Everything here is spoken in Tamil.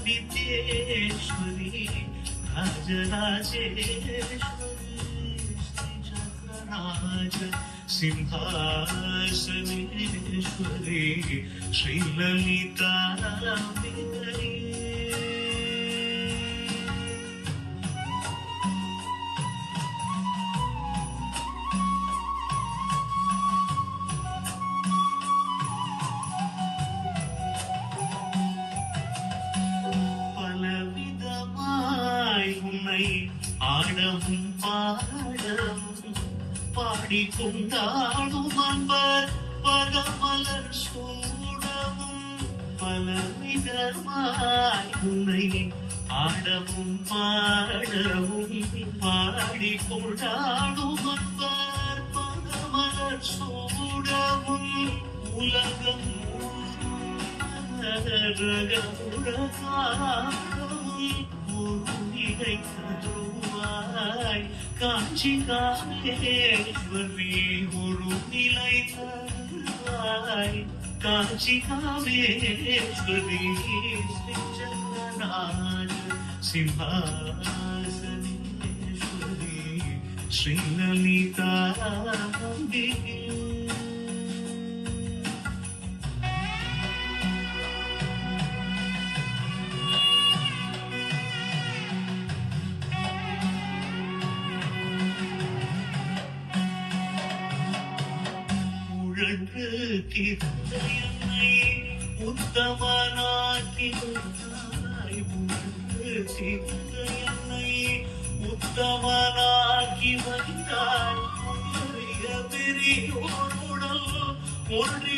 विद्येश्वरी राजराजेश्वरी चक्रराज सिंहासनेश्वरी श्रीललिता ஆடவும் பாடவும் பாடிக்கொண்டாடும் அன்பர் பகமலர் சூடவும் பலவிதமாய் உன்னை ஆடவும் பாடவும் பாடிக்கொண்டாடும் அன்பர் பகமலர் சூடவும் உலகம் காஞ்சி காமேஸ்வரி ஒரு நிலை தருவாய் காஞ்சி காமேஸ்வரி ஜெகநாத சிம்ஹாசனேஸ்வரி ஸ்ரீலலிதா என்னை உத்தமனாக்கி வைத்தாய் என்னை உத்தமனாக்கி வைத்தாய் பெரியோருடன் ஒன்றி